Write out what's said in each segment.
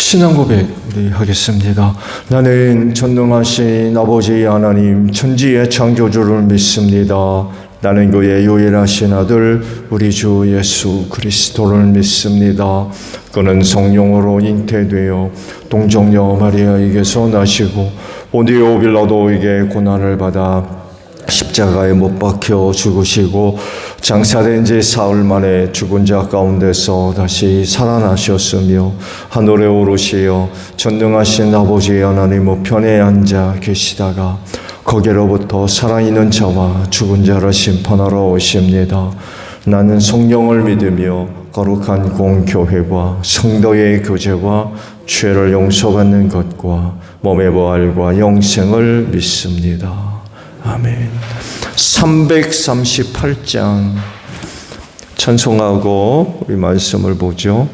신앙 고백 우리 하겠습니다. 나는 전능하신 아버지 하나님 천지의 창조주를 믿습니다. 나는 그의 유일하신 아들 우리 주 예수 그리스도를 믿습니다. 그는 성령으로 잉태되어 동정녀 마리아에게서 나시고 본디오 빌라도에게 고난을 받아 십자가에 못 박혀 죽으시고 장사된 지 사흘 만에 죽은 자 가운데서 다시 살아나셨으며 하늘에 오르시어 전능하신 아버지 하나님 우편에 앉아 계시다가 거기로부터 살아있는 자와 죽은 자를 심판하러 오십니다. 나는 성령을 믿으며 거룩한 공교회와 성도의 교제와 죄를 용서받는 것과 몸의 부활과 영생을 믿습니다. 아멘. 338장 찬송하고 우리 말씀을 보죠.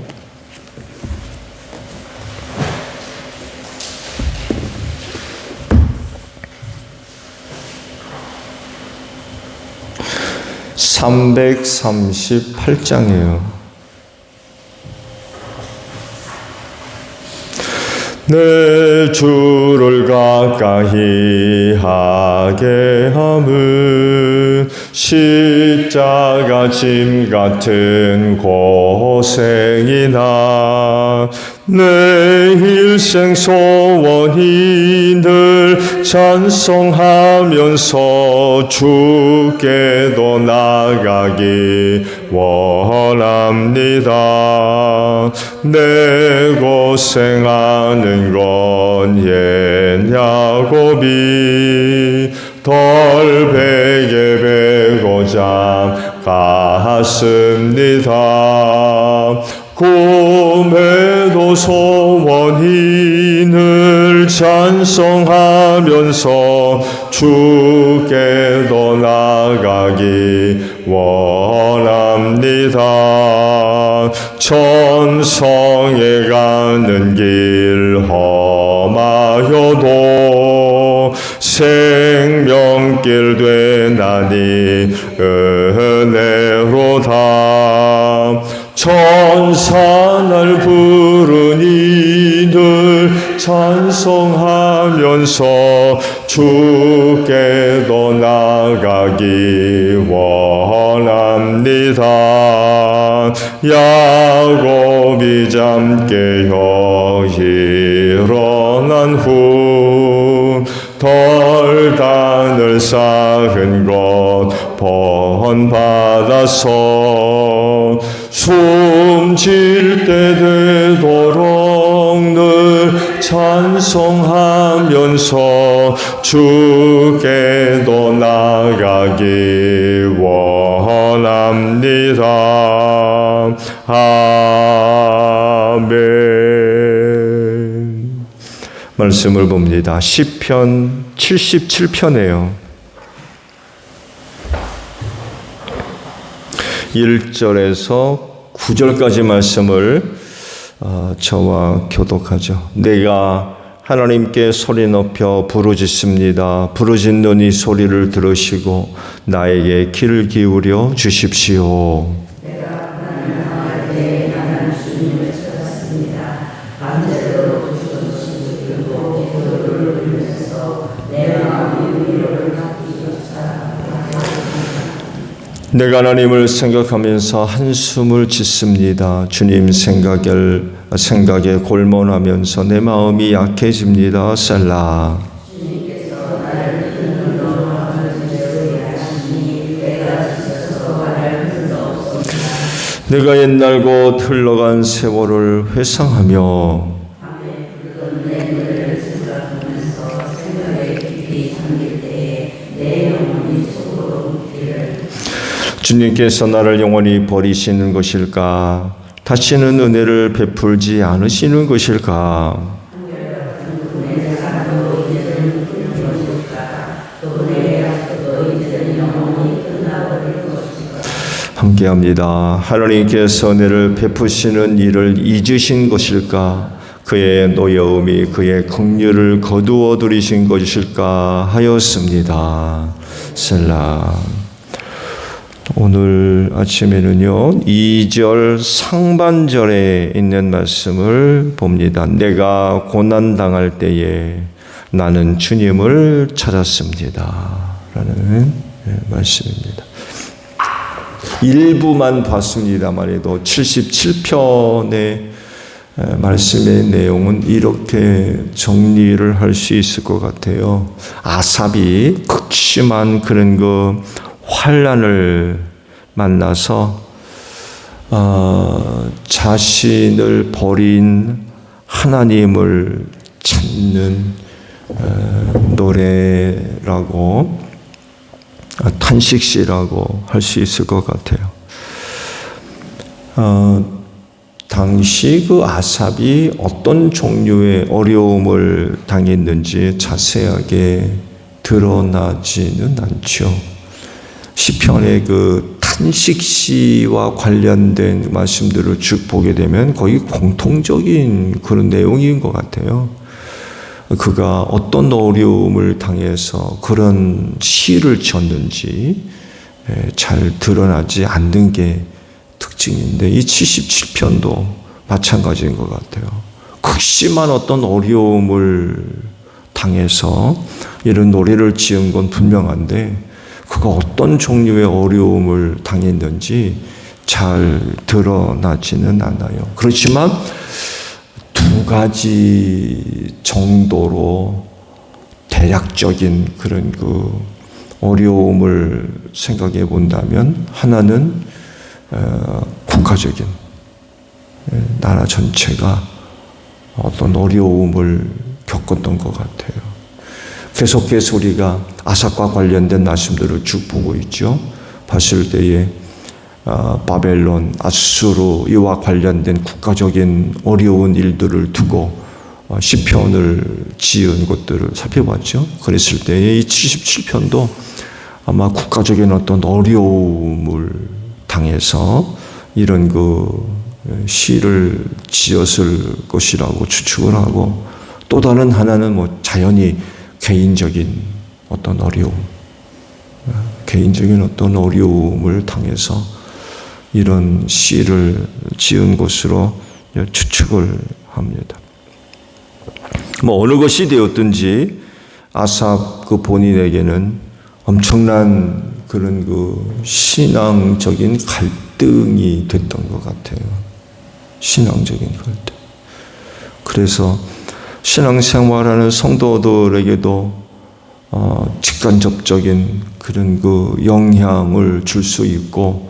(338장이에요) 내 주를 가까이 하게 함은 십자가 짐 같은 고생이나 내 일생 소원이 늘 찬송하면서 주께도 나가기 원합니다. 내 고생하는 건 옛 야곱이 덜 베게 베고자 갔습니다. 꿈에도 소원이 늘 찬송하면서 주께도 나가기 원합니다. 천성에 가는 길 험하여도 생명길 되나니 은혜로다. 천사 날 부르니 늘 찬송하면서 주께도 나가기 원합니다. 야곱이 잠 깨어 일어난 후 덜단을 쌓은 것 번받아서 숨질 때 되도록 늘 찬송하면서 주께도 나가기 원합니다. 아멘. 말씀을 봅니다. 시편 77편이에요. 1절에서 9절까지 말씀을 저와 교독하죠. 내가 하나님께 소리 높여 부르짖습니다. 부르짖는 이 소리를 들으시고 나에게 귀를 기울여 주십시오. 내가 하나님을 생각하면서 한숨을 짓습니다. 주님 생각에 골몰하면서 내 마음이 약해집니다. 셀라. 내가 옛날 곧 흘러간 세월을 회상하며 주님께서 나를 영원히 버리시는 것일까? 다시는 은혜를 베풀지 않으시는 것일까? 함께합니다. 하나님께서 은혜를 베푸시는 일을 잊으신 것일까? 그의 노여움이 그의 긍휼을 거두어 들이신 것일까 하였습니다. 셀라. 오늘 아침에는요 2절 상반절에 있는 말씀을 봅니다. 내가 고난당할 때에 나는 주님을 찾았습니다 라는 말씀입니다. 일부만 봤습니다만 해도 77편의 말씀의 내용은 이렇게 정리를 할 수 있을 것 같아요. 아삽이 극심한 그런 환난을 만나서 자신을 버린 하나님을 찾는 노래라고 탄식시라고 할 수 있을 것 같아요. 당시 그 아삽이 어떤 종류의 어려움을 당했는지 자세하게 드러나지는 않죠. 시편의 그 탄식시와 관련된 말씀들을 쭉 보게 되면 거의 공통적인 그런 내용인 것 같아요. 그가 어떤 어려움을 당해서 그런 시를 지었는지 잘 드러나지 않는 게 특징인데, 이 77편도 마찬가지인 것 같아요. 극심한 어떤 어려움을 당해서 이런 노래를 지은 건 분명한데 그가 어떤 종류의 어려움을 당했는지 잘 드러나지는 않아요. 그렇지만 두 가지 정도로 대략적인 그런 어려움을 생각해 본다면, 하나는 국가적인 나라 전체가 어떤 어려움을 겪었던 것 같아요. 계속해서 우리가 아삽과 관련된 말씀들을 쭉 보고 있죠. 봤을 때에 바벨론, 아수르 이와 관련된 국가적인 어려운 일들을 두고 시편을 지은 것들을 살펴봤죠. 그랬을 때에 이 77편도 아마 국가적인 어떤 어려움을 당해서 이런 시를 지었을 것이라고 추측을 하고, 또 다른 하나는 자연히 개인적인 어떤 어려움, 개인적인 어떤 어려움을 당해서 이런 시를 지은 것으로 추측을 합니다. 어느 것이 되었든지 아삽 본인에게는 엄청난 그런 신앙적인 갈등이 됐던 것 같아요. 신앙적인 갈등. 그래서 신앙생활하는 성도들에게도 직간접적인 그런 영향을 줄 수 있고,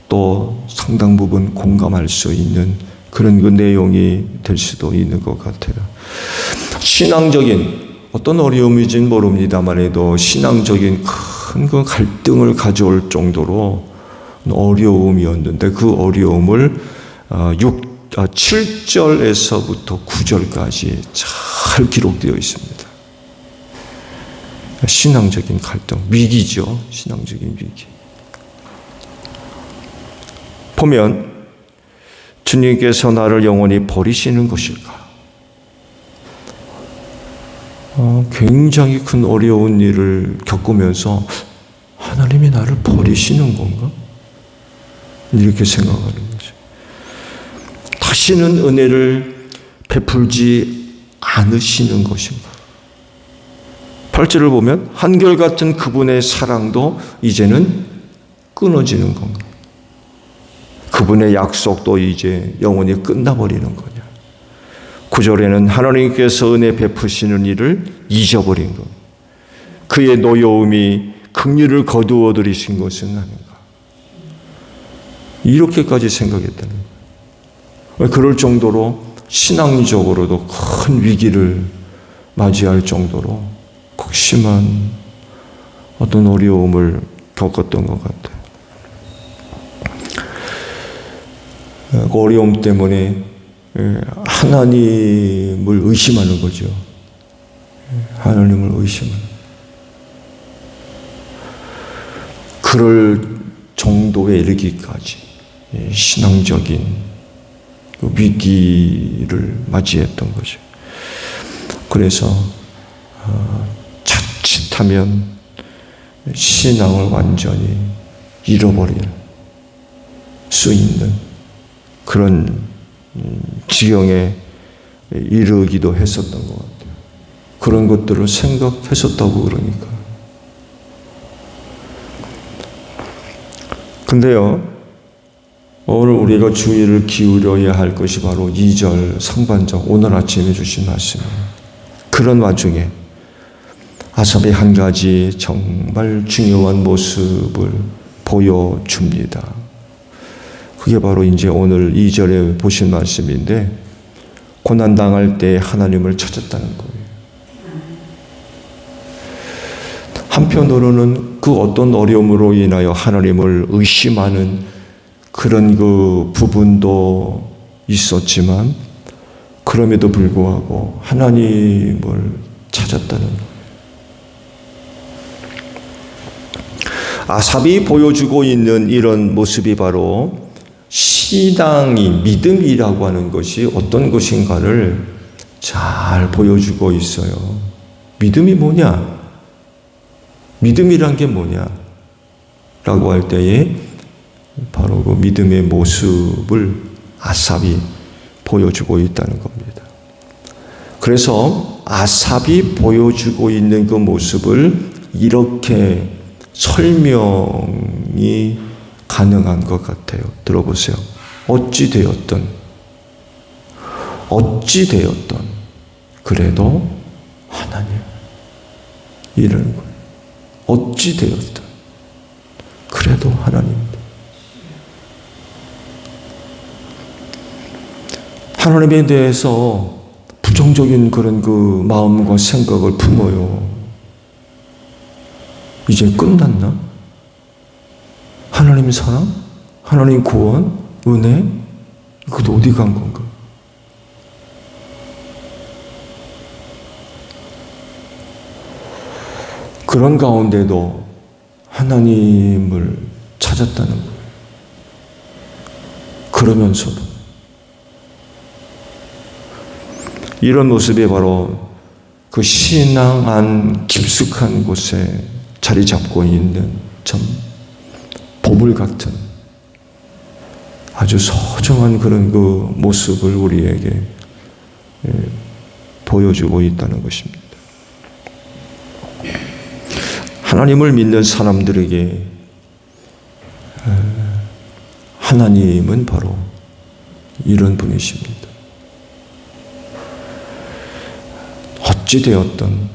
또 상당 부분 공감할 수 있는 그런 내용이 될 수도 있는 것 같아요. 신앙적인 어떤 어려움인지는 모릅니다만 해도 신앙적인 큰 갈등을 가져올 정도로 어려움이었는데, 그 어려움을 7절에서부터 9절까지 잘 기록되어 있습니다. 신앙적인 갈등, 위기죠. 신앙적인 위기. 보면 주님께서 나를 영원히 버리시는 것일까? 굉장히 큰 어려운 일을 겪으면서 하나님이 나를 버리시는 건가? 이렇게 생각하는 거죠. 다시는 은혜를 베풀지 않으시는 것인가? 8절을 보면 한결같은 그분의 사랑도 이제는 끊어지는 건가? 그분의 약속도 이제 영원히 끝나버리는 거냐? 9절에는 하나님께서 은혜 베푸시는 일을 잊어버린 것, 그의 노여움이 긍휼을 거두어 들이신 것은 아닌가? 이렇게까지 생각했다는 거예요. 그럴 정도로 신앙적으로도 큰 위기를 맞이할 정도로 극심한 어떤 어려움을 겪었던 것 같아요. 그 어려움 때문에 하나님을 의심하는 거죠. 하나님을 의심하는. 그럴 정도에 이르기까지 신앙적인 위기를 맞이했던 거죠. 그래서 자칫하면 신앙을 완전히 잃어버릴 수 있는 그런 지경에 이르기도 했었던 것 같아요. 그런 것들을 생각했었다고 그러니까. 근데요, 오늘 우리가 주의를 기울여야 할 것이 바로 2절 상반절, 오늘 아침에 주신 말씀이에요. 그런 와중에 아삽이 한 가지 정말 중요한 모습을 보여줍니다. 그게 바로 이제 오늘 2절에 보신 말씀인데, 고난당할 때 하나님을 찾았다는 거예요. 한편으로는 그 어떤 어려움으로 인하여 하나님을 의심하는 그런 그 부분도 있었지만, 그럼에도 불구하고 하나님을 찾았다는 거예요. 아삽이 보여주고 있는 이런 모습이 바로 신앙이, 믿음이라고 하는 것이 어떤 것인가를 잘 보여주고 있어요. 믿음이 뭐냐? 믿음이란 게 뭐냐? 라고 할 때에 바로 그 믿음의 모습을 아삽이 보여주고 있다는 겁니다. 그래서 아삽이 보여주고 있는 그 모습을 이렇게 설명이 가능한 것 같아요. 들어보세요. 어찌 되었든 그래도 하나님, 이러는 거예요. 어찌 되었든 그래도 하나님. 하나님에 대해서 부정적인 그런 그 마음과 생각을 품어요. 이제 끝났나? 하나님 사랑? 하나님 구원? 은혜? 그것도 어디 간 건가? 그런 가운데도 하나님을 찾았다는 거예요. 그러면서도 이런 모습이 바로 그 신앙 안 깊숙한 곳에 자리 잡고 있는 참 보물 같은 아주 소중한 그런 그 모습을 우리에게 보여주고 있다는 것입니다. 하나님을 믿는 사람들에게 하나님은 바로 이런 분이십니다. 어찌 되었든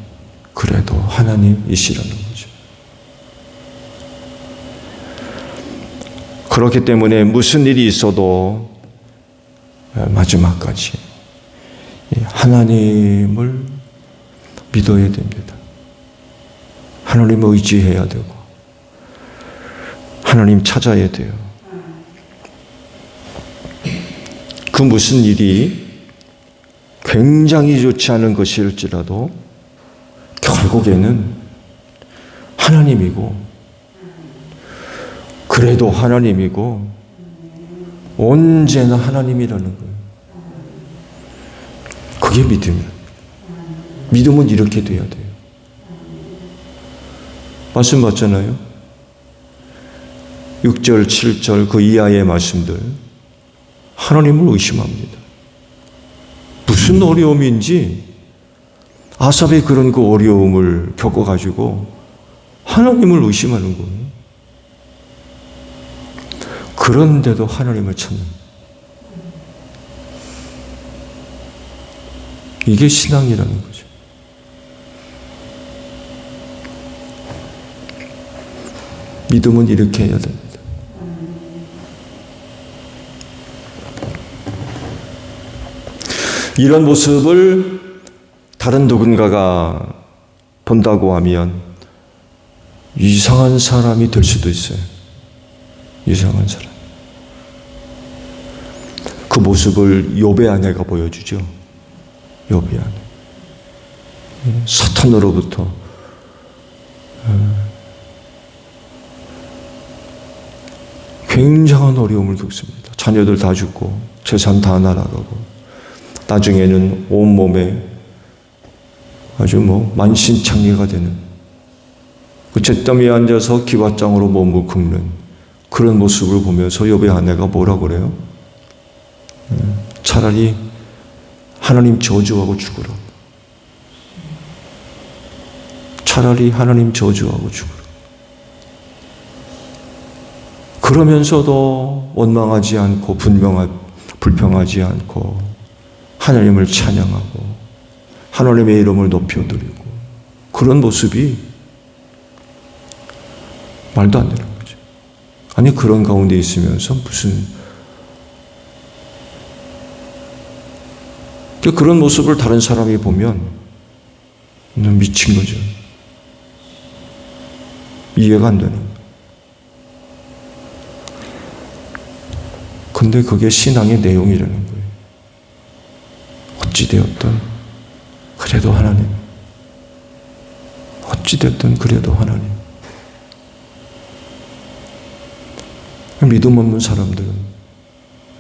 그래도 하나님이시라는 거죠. 그렇기 때문에 무슨 일이 있어도 마지막까지 하나님을 믿어야 됩니다. 하나님을 의지해야 되고 하나님 찾아야 돼요. 그 무슨 일이 굉장히 좋지 않은 것일지라도 결국에는 하나님이고, 그래도 하나님이고, 언제나 하나님이라는 거예요. 그게 믿음이에요. 믿음은 이렇게 돼야 돼요. 말씀 맞잖아요. 6절, 7절 그 이하의 말씀들, 하나님을 의심합니다. 무슨 어려움인지 아삽이 그런 그 어려움을 겪어가지고 하나님을 의심하는 거예요. 그런데도 하나님을 찾는, 이게 신앙이라는 거죠. 믿음은 이렇게 해야 됩니다. 이런 모습을 다른 누군가가 본다고 하면 이상한 사람이 될 수도 있어요. 이상한 사람. 그 모습을 욥의 아내가 보여주죠. 욥의 아내. 사탄으로부터 굉장한 어려움을 겪습니다. 자녀들 다 죽고 재산 다 날아가고 나중에는 온몸에 아주 만신창이가 되는, 그 잿더미에 앉아서 기왓장으로 몸을 긁는 그런 모습을 보면서 욥의 아내가 뭐라고 그래요? 차라리 하나님 저주하고 죽으라. 차라리 하나님 저주하고 죽으라. 그러면서도 원망하지 않고 불평하지 않고 하나님을 찬양하고 하나님의 이름을 높여드리고 그런 모습이 말도 안 되는 거죠. 아니 그런 가운데 있으면서 무슨 그런 모습을 다른 사람이 보면 미친 거죠. 이해가 안 되는 거예요. 근데 그게 신앙의 내용이라는 거예요. 어찌되었든 그래도 하나님. 어찌됐든 그래도 하나님. 믿음 없는 사람들은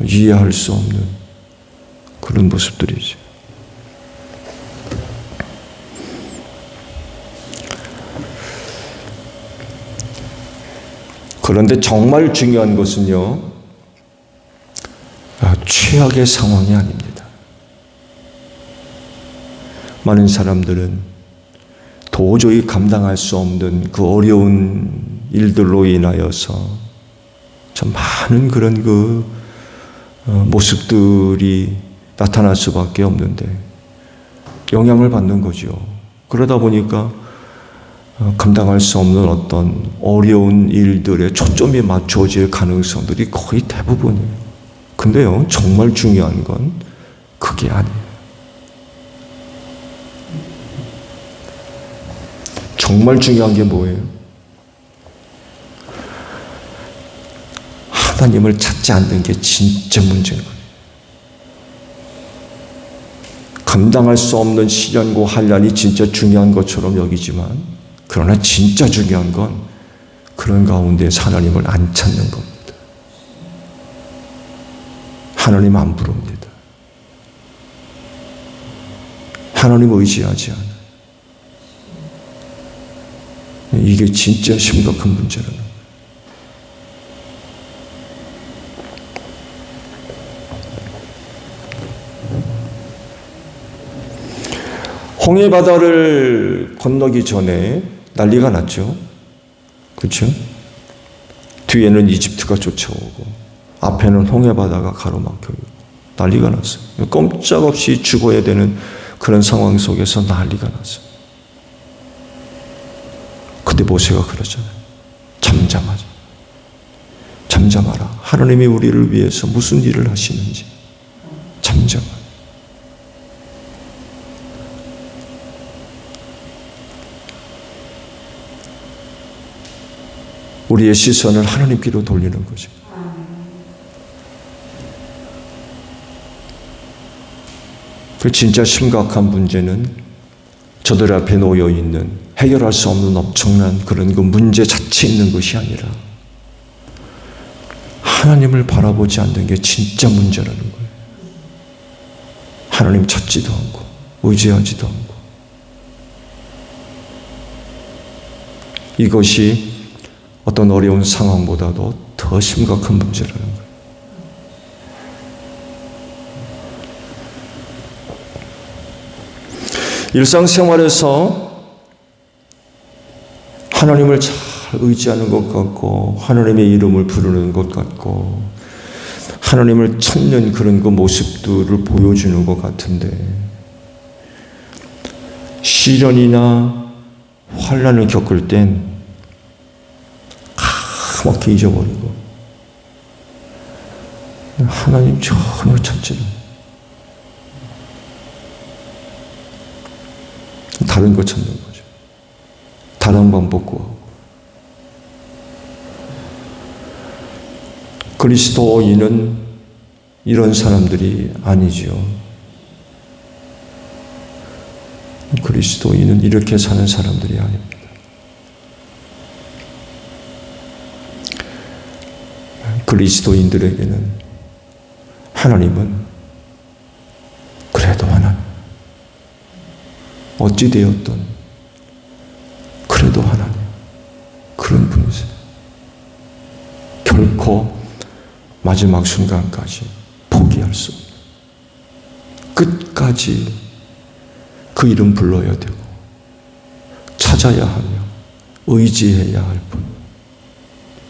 이해할 수 없는 그런 모습들이죠. 그런데 정말 중요한 것은요, 최악의 상황이 아닙니다. 많은 사람들은 도저히 감당할 수 없는 그 어려운 일들로 인하여서 참 많은 그런 모습들이 나타날 수밖에 없는데 영향을 받는 거죠. 그러다 보니까 감당할 수 없는 어떤 어려운 일들에 초점이 맞춰질 가능성들이 거의 대부분이에요. 근데요, 정말 중요한 건 그게 아니에요. 정말 중요한 게 뭐예요? 하나님을 찾지 않는 게 진짜 문제인 거예요. 감당할 수 없는 시련과 환난이 진짜 중요한 것처럼 여기지만 그러나 진짜 중요한 건 그런 가운데서 하나님을 안 찾는 겁니다. 하나님 안 부릅니다. 하나님 의지하지 않아요. 이게 진짜 심각한 문제라는 거예요. 홍해바다를 건너기 전에 난리가 났죠. 그렇죠? 뒤에는 이집트가 쫓아오고 앞에는 홍해바다가 가로막혀 난리가 났어요. 꼼짝없이 죽어야 되는 그런 상황 속에서 난리가 났어요. 근데 모세가 그러잖아요. 잠잠하라. 하나님이 우리를 위해서 무슨 일을 하시는지 잠잠하라. 우리의 시선을 하나님께로 돌리는 거죠. 그 진짜 심각한 문제는 저들 앞에 놓여 있는 해결할 수 없는 엄청난 그런 그 문제 자체에 있는 것이 아니라 하나님을 바라보지 않는 게 진짜 문제라는 거예요. 하나님 찾지도 않고 의지하지도 않고 이것이 어떤 어려운 상황보다도 더 심각한 문제라는 거예요. 일상생활에서 하나님을 잘 의지하는 것 같고 하나님의 이름을 부르는 것 같고 하나님을 찾는 그런 그 모습들을 보여주는 것 같은데 시련이나 환난을 겪을 땐 까맣게 잊어버리고 하나님 전혀 찾지 않아요. 다른 거 찾는 거죠. 다른 방법 구하고. 그리스도인은 이런 사람들이 아니죠. 그리스도인은 이렇게 사는 사람들이 아닙니다. 그리스도인들에게는 하나님은 그래도 하나님, 어찌 되었든 그래도 하나님, 그런 분이세요. 결코 마지막 순간까지 포기할 수 없는, 끝까지 그 이름 불러야 되고 찾아야 하며 의지해야 할 분,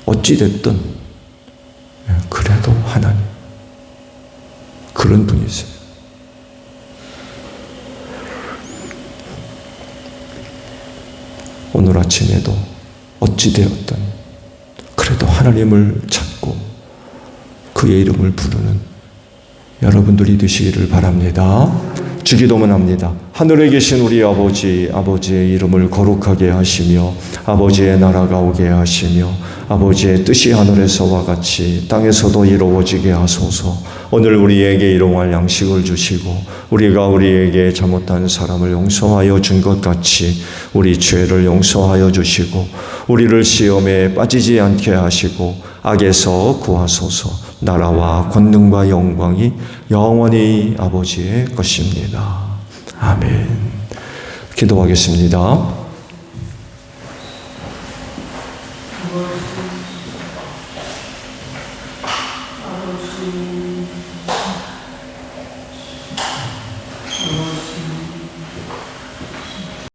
어찌됐든 그래도 하나님, 그런 분이세요. 오늘 아침에도 어찌되었든 그래도 하나님을 찾고 그의 이름을 부르는 여러분들이 되시기를 바랍니다. 주기도문 합니다. 하늘에 계신 우리 아버지, 아버지의 이름을 거룩하게 하시며 아버지의 나라가 오게 하시며 아버지의 뜻이 하늘에서와 같이 땅에서도 이루어지게 하소서. 오늘 우리에게 일용할 양식을 주시고 우리가 우리에게 잘못한 사람을 용서하여 준 것 같이 우리 죄를 용서하여 주시고 우리를 시험에 빠지지 않게 하시고 악에서 구하소서. 나라와 권능과 영광이 영원히 아버지의 것입니다. 아멘. 기도하겠습니다.